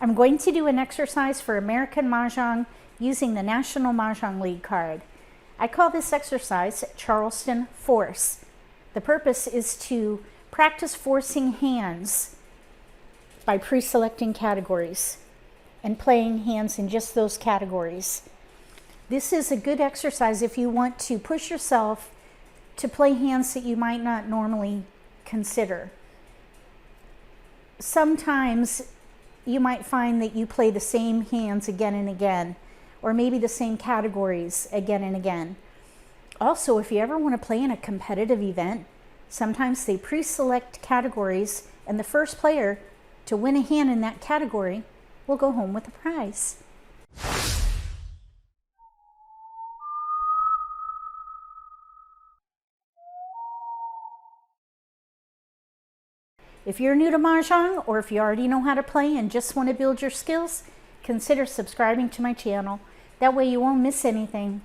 I'm going to do an exercise for American Mahjong using the National Mahjong League card. I call this exercise Charleston Force. The purpose is to practice forcing hands by pre-selecting categories and playing hands in just those categories. This is a good exercise if you want to push yourself to play hands that you might not normally consider. Sometimes you might find that you play the same hands again and again, or maybe the same categories again and again. Also, if you ever want to play in a competitive event, sometimes they pre-select categories, and the first player to win a hand in that category will go home with a prize. If you're new to Mahjong, or if you already know how to play and just want to build your skills, consider subscribing to my channel. That way you won't miss anything.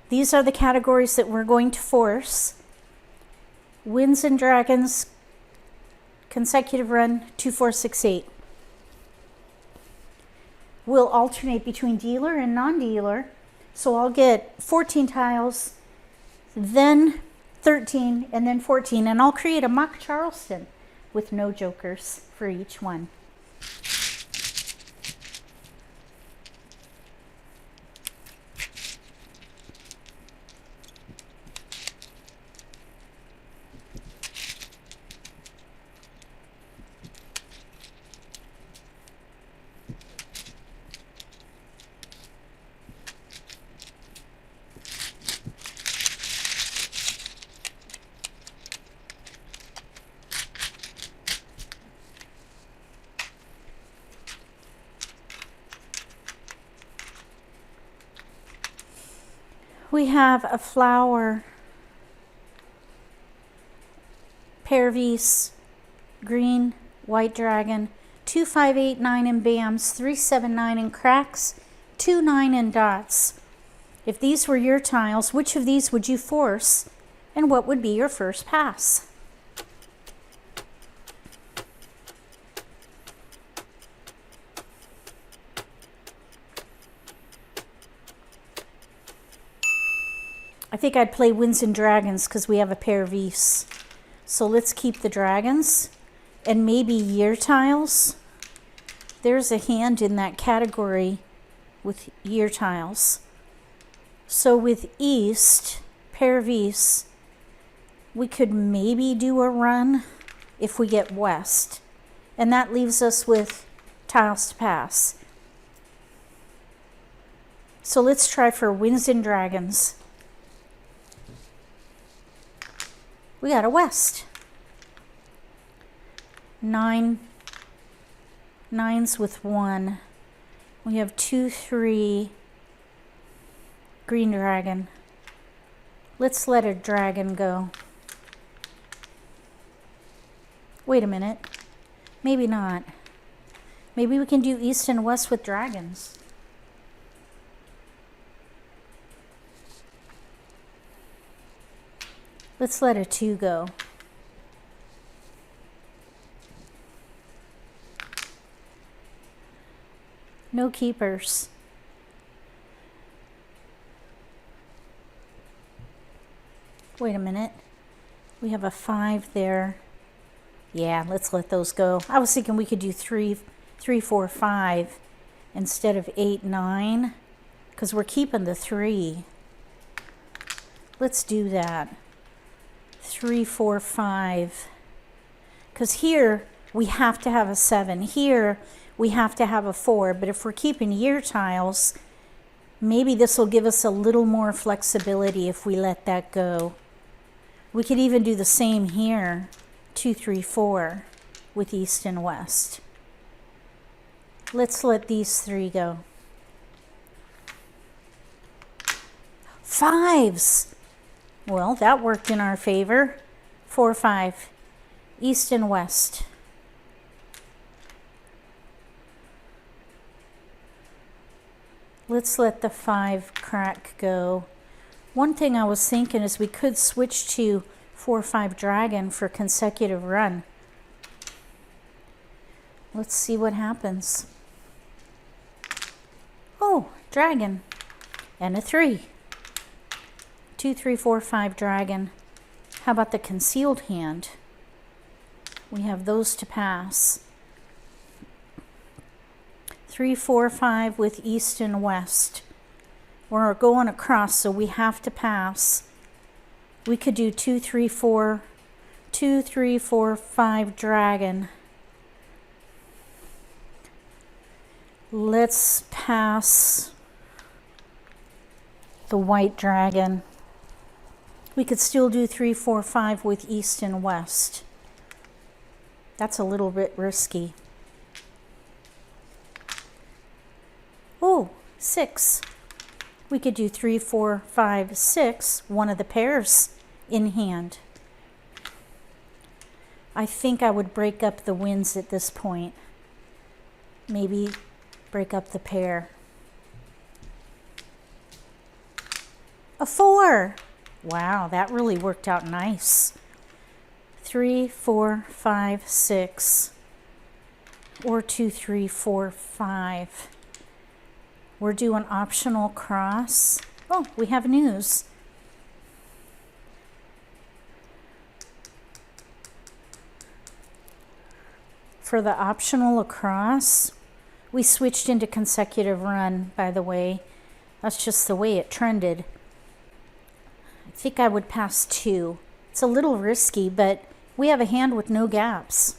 These are the categories that we're going to force. Winds and Dragons, consecutive run, 2, 4, 6, 8. We'll alternate between dealer and non-dealer. So I'll get 14 tiles, then 13, and then 14. And I'll create a mock Charleston with no jokers for each one. We have a flower, Pervis, green, white dragon, 2, 5, 8, 9 in bams, 3, 7, 9 in cracks, 2, 9 in dots. If these were your tiles, which of these would you force, and what would be your first pass? I think I'd play Winds and Dragons because we have a pair of Eves. So let's keep the dragons and maybe year tiles. There's a hand in that category with year tiles. So with East, pair of East, we could maybe do a run if we get West. And that leaves us with tiles to pass. So let's try for Winds and Dragons. We got a West. 9, 9s with 1. We have 2, 3, green dragon. Let's let a dragon go. Wait a minute. Maybe not. Maybe we can do East and West with dragons. Let's let a 2 go. No keepers. Wait a minute. We have a 5 there. Yeah, let's let those go. I was thinking we could do 3, 4, 5 instead of 8, 9, because we're keeping the 3. Let's do that. 3, 4, 5. Because here we have to have a 7. Here we have to have a 4. But if we're keeping year tiles, maybe this will give us a little more flexibility if we let that go. We could even do the same here. 2, 3, 4 with East and West. Let's let these 3 go. 5s. Well, that worked in our favor. 4, 5. East and West. Let's let the 5 crack go. One thing I was thinking is we could switch to 4-5 dragon for consecutive run. Let's see what happens. Oh, dragon and a 3. 2, 3, 4, 5 dragon. How about the concealed hand? We have those to pass. 3, 4, 5 with east and west. We're going across, so we have to pass. We could do 2, 3, 4, 2, 3, 4, 5 dragon. Let's pass the white dragon. We could still do 3, 4, 5 with east and west. That's a little bit risky. Oh, 6. We could do 3, 4, 5, 6, one of the pairs in hand. I think I would break up the winds at this point. Maybe break up the pair. A 4. Wow, that really worked out nice. 3, 4, 5, 6, or 2, 3, 4, 5. We're doing optional cross. Oh, we have news. For the optional across, we switched into consecutive run, by the way. That's just the way it trended. I think I would pass 2. It's a little risky, but we have a hand with no gaps.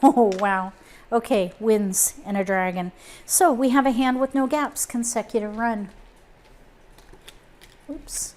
Oh, wow. Okay, wins and a dragon. So we have a hand with no gaps, consecutive run. Oops.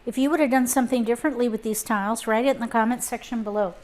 If you would have done something differently with these tiles, write it in the comments section below.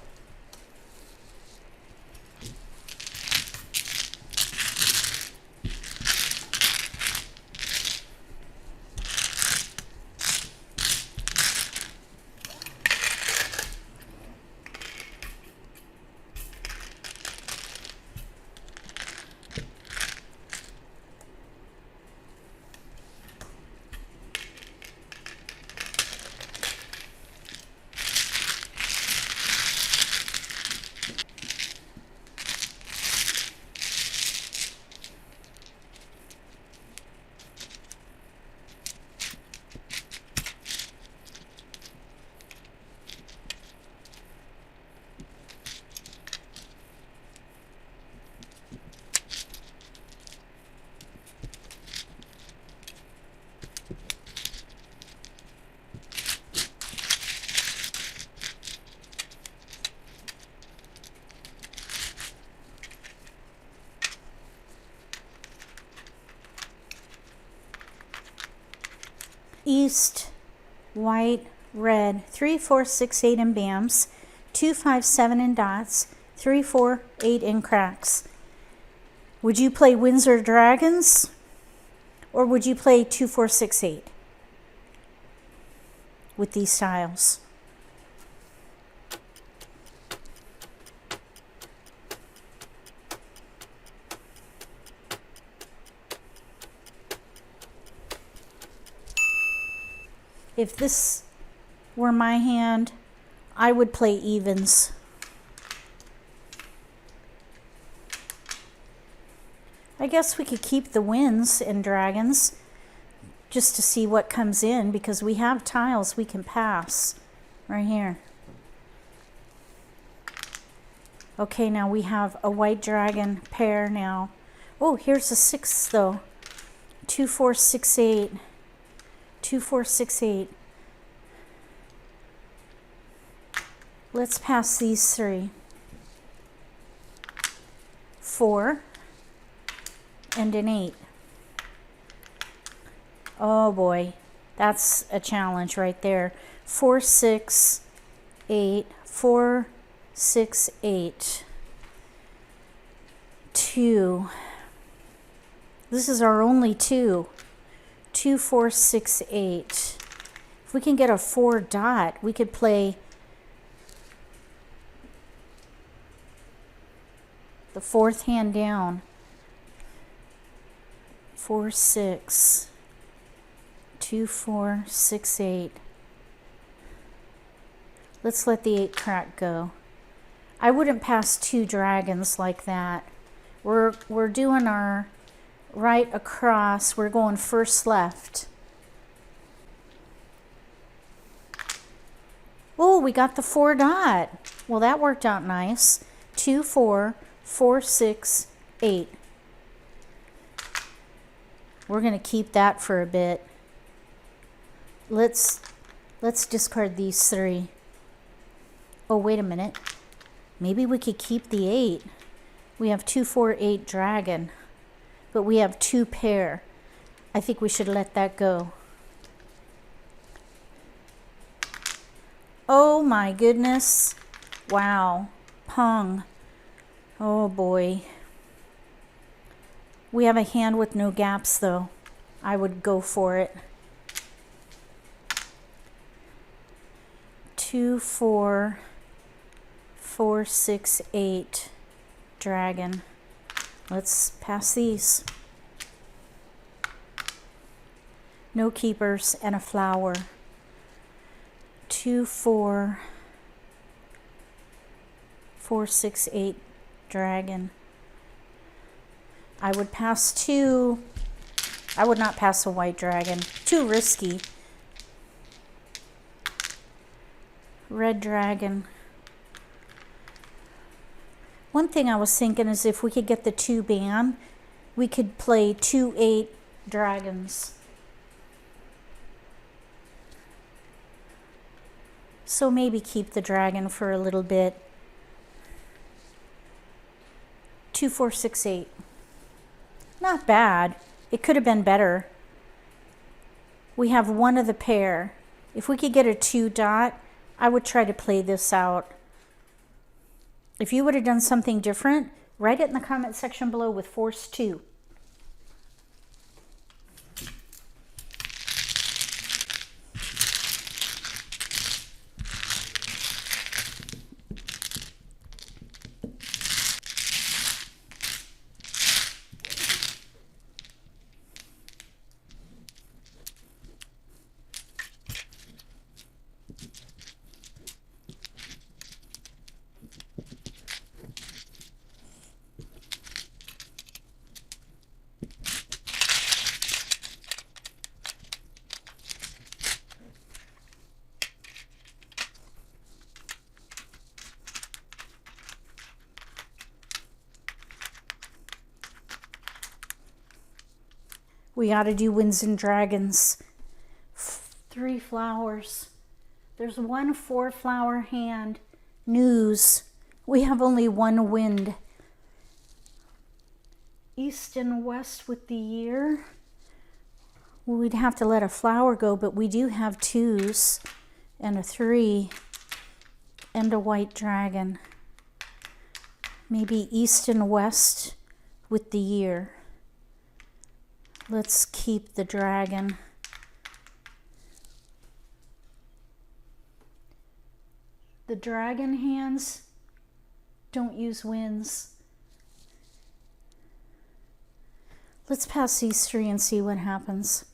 East, white, red, 3, 4, 6, 8 in bams, 2, 5, 7 in dots, 3, 4, 8 in cracks. Would you play Windsor Dragons or would you play 2, 4, 6, 8 with these styles? If this were my hand, I would play evens. I guess we could keep the winds and dragons just to see what comes in because we have tiles we can pass right here. Okay, now we have a white dragon pair now. Oh, here's a 6 though. 2, 4, 6, 8. 2, 4, 6, 8. Let's pass these 3. 4 and an 8. Oh boy, that's a challenge right there. 4, 6, 8. 4, 6, 8. 2. This is our only 2. 2, 4, 6, 8. If we can get a 4 dot, we could play the fourth hand down. 4, 6, 2, 4, 6, 8. Let's let the 8 crack go. I wouldn't pass 2 dragons like that. We're doing our right across. We're going first left. Oh, we got the 4 dot. Well, that worked out nice. 2, 4, 4, 6, 8. We're going to keep that for a bit. Let's discard these 3. Oh, wait a minute. Maybe we could keep the 8. We have 2, 4, 8 dragon, but we have 2 pair. I think we should let that go. Oh my goodness. Wow. Pong. Oh boy. We have a hand with no gaps though. I would go for it. 2, 4, 4, 6, 8 dragon. Let's pass these. No keepers and a flower. 2, 4, 4, 6, 8 dragon. I would pass 2. I would not pass a white dragon. Too risky. Red dragon. One thing I was thinking is if we could get the 2 band, we could play 2, 8 dragons. So maybe keep the dragon for a little bit. 2, 4, 6, 8. Not bad. It could have been better. We have one of the pair. If we could get a 2 dot, I would try to play this out. If you would have done something different, write it in the comment section below with force 2. We got to do winds and dragons. 3 flowers. There's 1 4-flower hand. News. We have only 1 wind. East and west with the year. Well, we'd have to let a flower go, but we do have 2s and a 3 and a white dragon. Maybe east and west with the year. Let's keep the dragon. The dragon hands don't use winds. Let's pass these 3 and see what happens.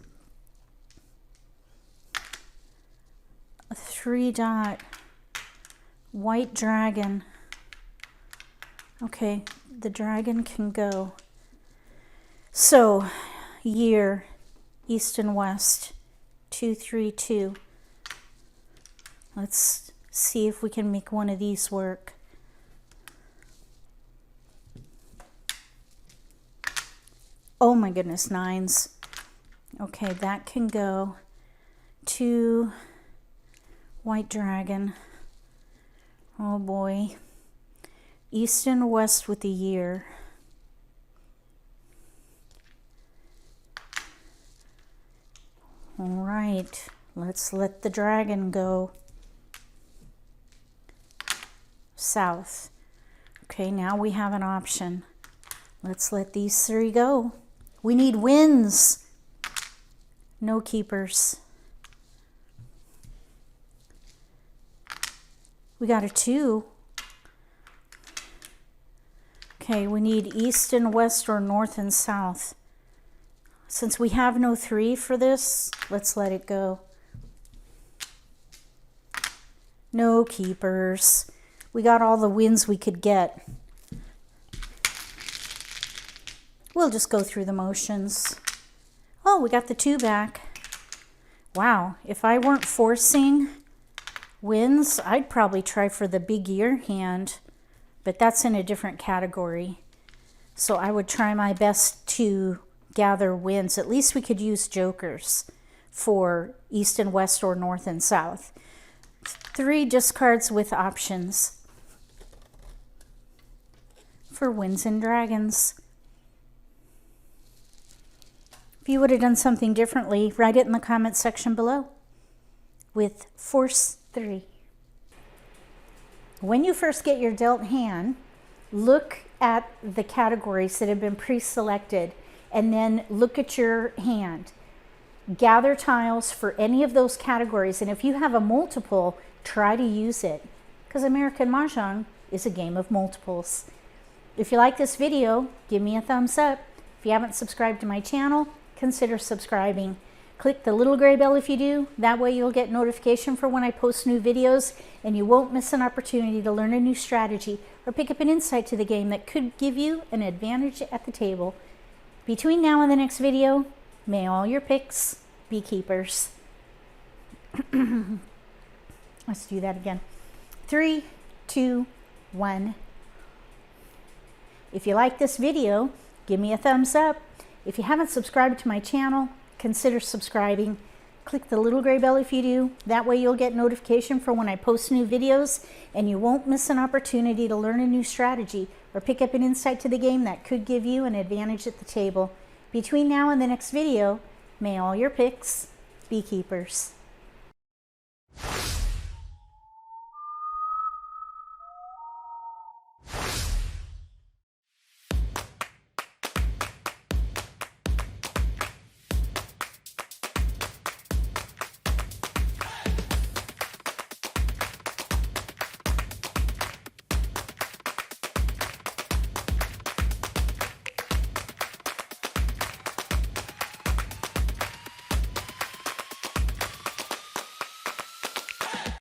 A 3 dot, white dragon. Okay, the dragon can go. So, year, east and west, 2, 3, 2. Let's see if we can make one of these work. Oh my goodness, 9s. Okay, that can go. 2, white dragon. Oh boy. East and west with the year. All right, let's let the dragon go. South. Okay, now we have an option. Let's let these 3 go. We need winds. No keepers. We got a 2. Okay, we need east and west or north and south. Since we have no 3 for this, let's let it go. No keepers. We got all the wins we could get. We'll just go through the motions. Oh, we got the 2 back. Wow, if I weren't forcing wins, I'd probably try for the big ear hand, but that's in a different category. So I would try my best to gather wins. At least we could use jokers for east and west or north and south. 3 discards with options for wins and dragons. If you would have done something differently, write it in the comment section below with force 3. When you first get your dealt hand, look at the categories that have been pre-selected and then look at your hand. Gather tiles for any of those categories, and if you have a multiple, try to use it, because American Mahjong is a game of multiples. If you like this video, give me a thumbs up. If you haven't subscribed to my channel, consider subscribing. Click the little gray bell if you do. That way you'll get notification for when I post new videos, and you won't miss an opportunity to learn a new strategy or pick up an insight to the game that could give you an advantage at the table. Between now and the next video, may all your picks be keepers. Let's do that again. 3, 2, 1. If you like this video, give me a thumbs up. If you haven't subscribed to my channel, consider subscribing. Click the little gray bell if you do. That way you'll get notification for when I post new videos, and you won't miss an opportunity to learn a new strategy or pick up an insight to the game that could give you an advantage at the table. Between now and the next video, may all your picks be keepers.